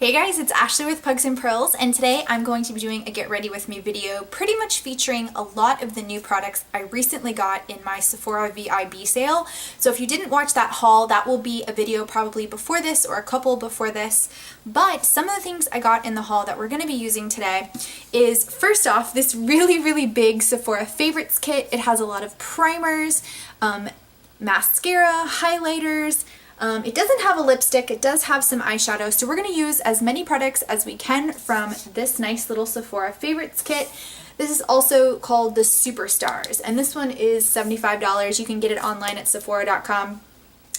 Hey guys, it's Ashley with Pugs and Pearls, and today I'm going to be doing a get ready with me video pretty much featuring a lot of the new products I recently got in my Sephora VIB sale. So if you didn't watch that haul, that will be a video probably before this or a couple before this. But some of the things I got in the haul that we're going to be using today is, first off, this really big Sephora favorites kit. It has a lot of primers, mascara, highlighters. It doesn't have a lipstick, it does have some eyeshadow, so we're going to use as many products as we can from this nice little Sephora favorites kit. This is also called the Superstars, and this one is $75. You can get it online at Sephora.com.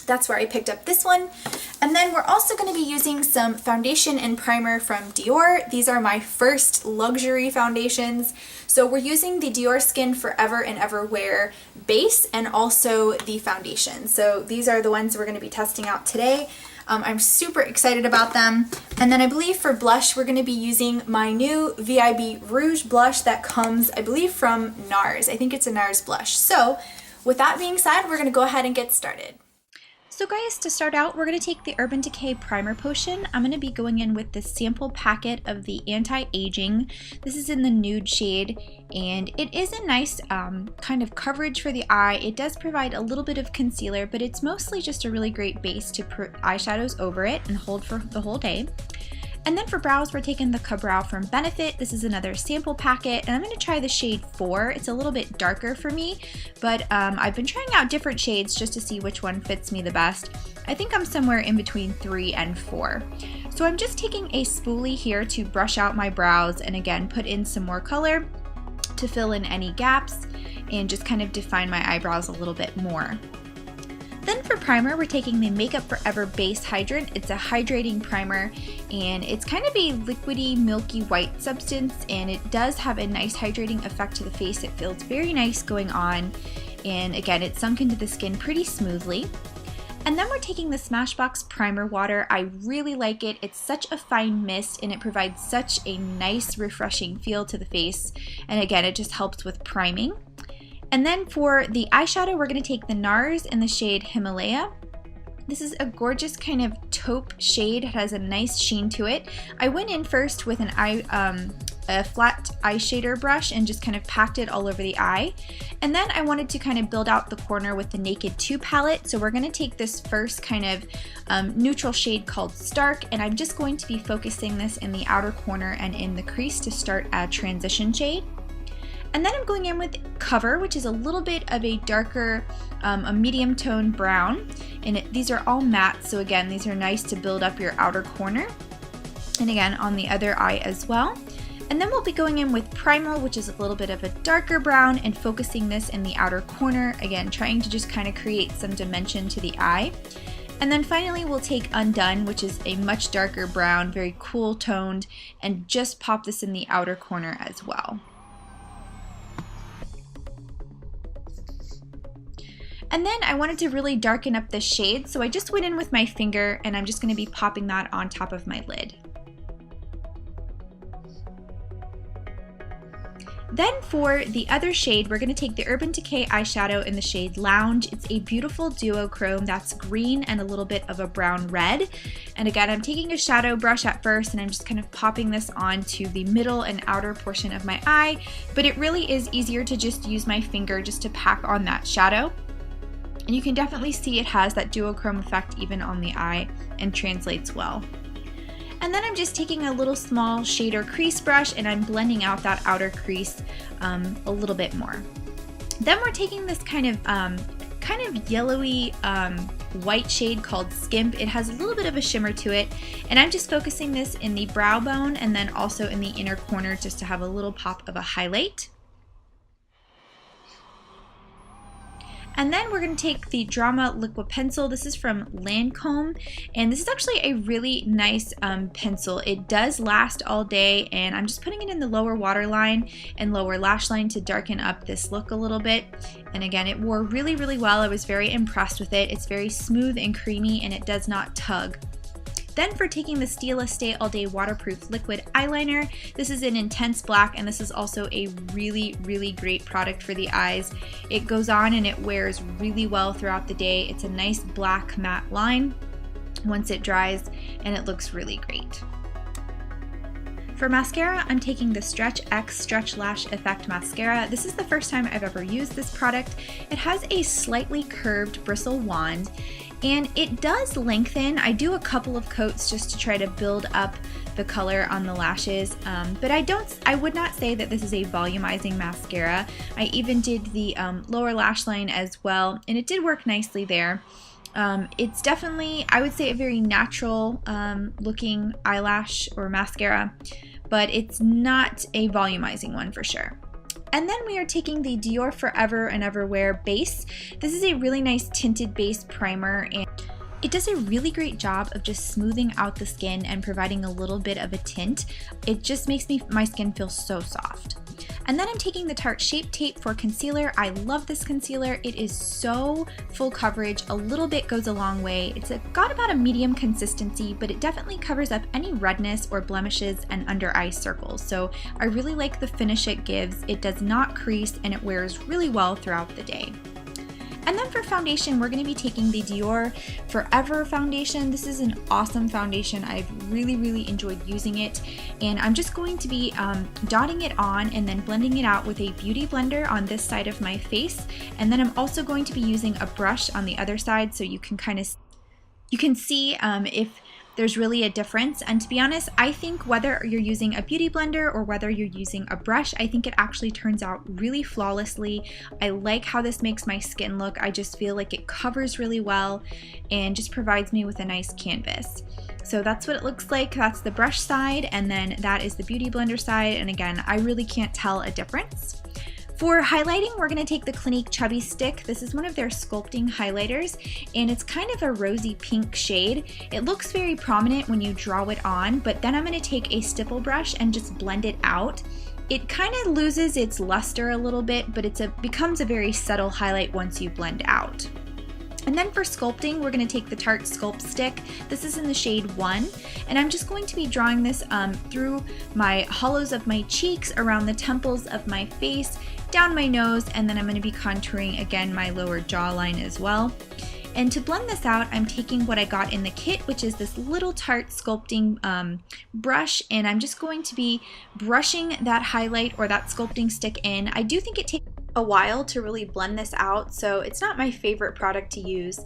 That's where I picked up this one. And then we're also going to be using some foundation and primer from Dior. These are my first luxury foundations. So we're using the Dior Skin Forever and Ever Wear base and also the foundation. So these are the ones we're going to be testing out today. I'm super excited about them. And then I believe for blush, we're going to be using my new VIB Rouge blush that comes, I believe, from Nars. I think it's a Nars blush. So with that being said, we're going to go ahead and get started. So guys, to start out, we're going to take the Urban Decay Primer Potion. I'm going to be going in with this sample packet of the Anti-Aging. This is in the nude shade, and it is a nice kind of coverage for the eye. It does provide a little bit of concealer, but it's mostly just a really great base to put eyeshadows over it and hold for the whole day. And then for brows, we're taking the Ka-Brow from Benefit. This is another sample packet, and I'm going to try the shade 4. It's a little bit darker for me, but I've been trying out different shades just to see which one fits me the best. I think I'm somewhere in between 3 and 4. So I'm just taking a spoolie here to brush out my brows and again put in some more color to fill in any gaps and just kind of define my eyebrows a little bit more. Then for primer, we're taking the Makeup Forever Base Hydrant. It's a hydrating primer, and it's kind of a liquidy, milky white substance, and it does have a nice hydrating effect to the face. It feels very nice going on, and again, it's sunk into the skin pretty smoothly. And then we're taking the Smashbox Primer Water. I really like it. It's such a fine mist, and it provides such a nice, refreshing feel to the face, and again, it just helps with priming. And then for the eyeshadow, we're going to take the Nars in the shade Himalaya. This is a gorgeous kind of taupe shade. It has a nice sheen to it. I went in first with a flat eye shader brush and just kind of packed it all over the eye. And then I wanted to kind of build out the corner with the Naked 2 palette. So we're going to take this first kind of neutral shade called Stark, and I'm just going to be focusing this in the outer corner and in the crease to start a transition shade. And then I'm going in with Cover, which is a little bit of a darker, a medium tone brown. And these are all matte, so again, these are nice to build up your outer corner. And again, on the other eye as well. And then we'll be going in with Primal, which is a little bit of a darker brown, and focusing this in the outer corner. Again, trying to just kind of create some dimension to the eye. And then finally, we'll take Undone, which is a much darker brown, very cool toned, and just pop this in the outer corner as well. And then I wanted to really darken up this shade, so I just went in with my finger, and I'm just going to be popping that on top of my lid. Then for the other shade, we're going to take the Urban Decay eyeshadow in the shade Lounge. It's a beautiful duochrome that's green and a little bit of a brown red. And again, I'm taking a shadow brush at first, and I'm just kind of popping this onto the middle and outer portion of my eye, but it really is easier to just use my finger just to pack on that shadow. And you can definitely see it has that duochrome effect even on the eye and translates well. And then I'm just taking a little small shader crease brush, and I'm blending out that outer crease a little bit more. Then we're taking this kind of yellowy white shade called Skimp. It has a little bit of a shimmer to it, and I'm just focusing this in the brow bone and then also in the inner corner just to have a little pop of a highlight. And then we're going to take the Drama Liquid Pencil. This is from Lancome, and this is actually a really nice pencil. It does last all day, and I'm just putting it in the lower waterline and lower lash line to darken up this look a little bit. And again, it wore really well. I was very impressed with it. It's very smooth and creamy, and it does not tug. Then for taking the Stila Stay All Day Waterproof Liquid Eyeliner, this is in Intense Black, and this is also a really great product for the eyes. It goes on and it wears really well throughout the day. It's a nice black matte line once it dries, and it looks really great. For mascara, I'm taking the Stretch X Stretch Lash Effect Mascara. This is the first time I've ever used this product. It has a slightly curved bristle wand, and it does lengthen. I do a couple of coats just to try to build up the color on the lashes, but I would not say that this is a volumizing mascara. I even did the lower lash line as well, and it did work nicely there. It's definitely, I would say, a very natural looking eyelash or mascara, but it's not a volumizing one for sure. And then we are taking the Dior Forever and Everwear base. This is a really nice tinted base primer, and it does a really great job of just smoothing out the skin and providing a little bit of a tint. It just makes my skin feel so soft. And then I'm taking the Tarte Shape Tape for concealer. I love this concealer. It is so full coverage. A little bit goes a long way. It's got about a medium consistency, but it definitely covers up any redness or blemishes and under eye circles. So I really like the finish it gives. It does not crease and it wears really well throughout the day. And then for foundation, we're going to be taking the Dior Forever foundation. This is an awesome foundation. I've really enjoyed using it. And I'm just going to be dotting it on and then blending it out with a beauty blender on this side of my face. And then I'm also going to be using a brush on the other side so you can see if there's really a difference. And to be honest, I think whether you're using a beauty blender or whether you're using a brush, I think it actually turns out really flawlessly. I like how this makes my skin look. I just feel like it covers really well and just provides me with a nice canvas. So that's what it looks like. That's the brush side, and then that is the beauty blender side. And again, I really can't tell a difference. For highlighting, we're going to take the Clinique Chubby Stick. This is one of their sculpting highlighters, and it's kind of a rosy pink shade. It looks very prominent when you draw it on, but then I'm going to take a stipple brush and just blend it out. It kind of loses its luster a little bit, but it becomes a very subtle highlight once you blend out. And then for sculpting, we're going to take the Tarte Sculpt Stick. This is in the shade 1, and I'm just going to be drawing this through my hollows of my cheeks, around the temples of my face, down my nose, and then I'm going to be contouring again my lower jawline as well. And to blend this out, I'm taking what I got in the kit, which is this little Tarte sculpting brush, and I'm just going to be brushing that highlight or that sculpting stick in. I do think it takes a while to really blend this out, so it's not my favorite product to use.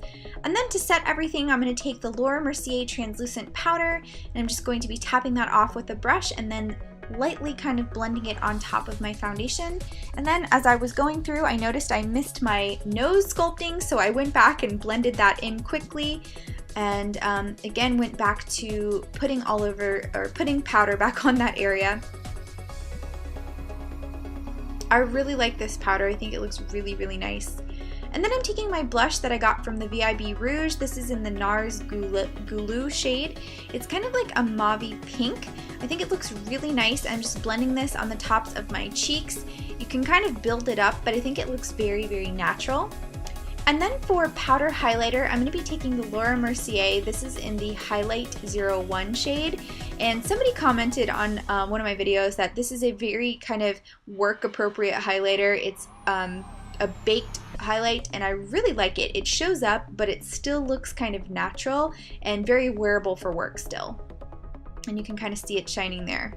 And then to set everything, I'm going to take the Laura Mercier translucent powder, and I'm just going to be tapping that off with a brush and then lightly kind of blending it on top of my foundation. And then as I was going through, I noticed I missed my nose sculpting, so I went back and blended that in quickly, and again went back to putting powder back on that area. I really like this powder. I think it looks really nice. And then I'm taking my blush that I got from the VIB Rouge. This is in the Nars Goulue shade. It's kind of like a mauve pink. I think it looks really nice. I'm just blending this on the tops of my cheeks. You can kind of build it up, but I think it looks very natural. And then for powder highlighter, I'm going to be taking the Laura Mercier. This is in the Highlight 01 shade. And somebody commented on one of my videos that this is a very kind of work appropriate highlighter. It's a baked highlight, and I really like it. It shows up, but it still looks kind of natural and very wearable for work still. And you can kind of see it shining there.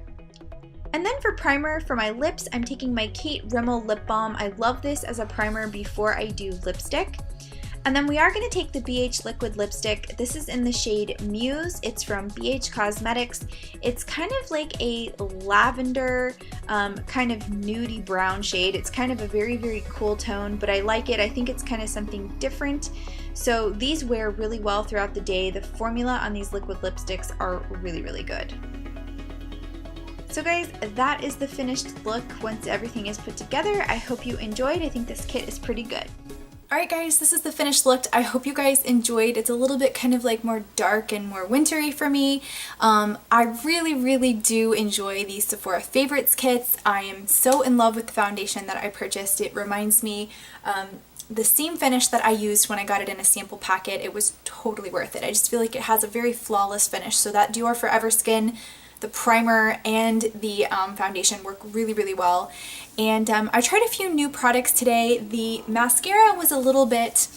And then for primer for my lips, I'm taking my Kate Rimmel Lip Balm. I love this as a primer before I do lipstick. And then we are going to take the BH Liquid Lipstick. This is in the shade Muse. It's from BH Cosmetics. It's kind of like a lavender, kind of nudie brown shade. It's kind of a very cool tone, but I like it. I think it's kind of something different. So these wear really well throughout the day. The formula on these liquid lipsticks are really good. So guys, that is the finished look once everything is put together. I hope you enjoyed. I think this kit is pretty good. Alright guys, this is the finished look. I hope you guys enjoyed. It's a little bit kind of like more dark and more wintry for me. I really do enjoy these Sephora Favorites kits. I am so in love with the foundation that I purchased. It reminds me the seam finish that I used when I got it in a sample packet. It was totally worth it. I just feel like it has a very flawless finish. So that Dior Forever Skin, the primer and the foundation work really well. And I tried a few new products today. The mascara was a little bit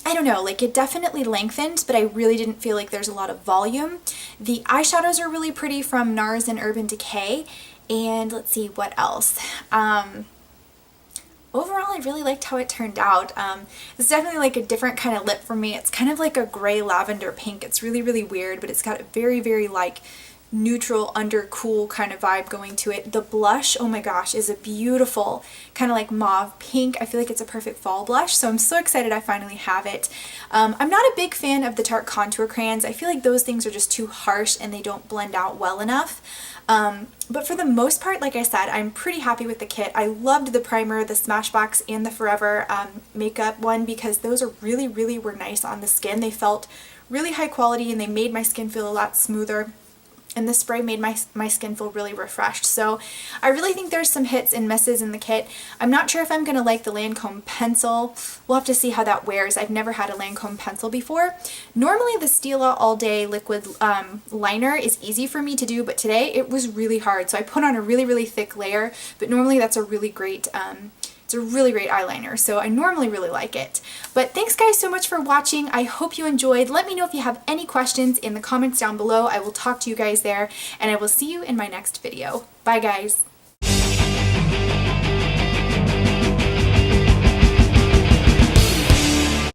I don't know, like it definitely lengthened, but I really didn't feel like there's a lot of volume. The eyeshadows are really pretty from Nars and Urban Decay. And let's see what else. Overall, I really liked how it turned out. It's definitely like a different kind of lip for me. It's kind of like a gray lavender pink. It's really, really weird, but it's got a very, very like neutral under cool kind of vibe going to it. The blush, oh my gosh, is a beautiful kind of like mauve pink. I feel like it's a perfect fall blush, so I'm so excited I finally have it. I'm not a big fan of the Tarte contour crayons. I feel like those things are just too harsh and they don't blend out well enough. But for the most part, like I said, I'm pretty happy with the kit. I loved the primer, the Smashbox, and the Forever makeup one because those are really, really were nice on the skin. They felt really high quality and they made my skin feel a lot smoother. And the spray made my skin feel really refreshed. So I really think there's some hits and misses in the kit. I'm not sure if I'm going to like the Lancome pencil. We'll have to see how that wears. I've never had a Lancome pencil before. Normally the Stila All Day Liquid liner is easy for me to do, but today it was really hard. So I put on a really, really thick layer, but normally that's a really great it's a really great eyeliner, so I normally really like it. But thanks guys so much for watching. I hope you enjoyed. Let me know if you have any questions in the comments down below. I will talk to you guys there, and I will see you in my next video. Bye guys!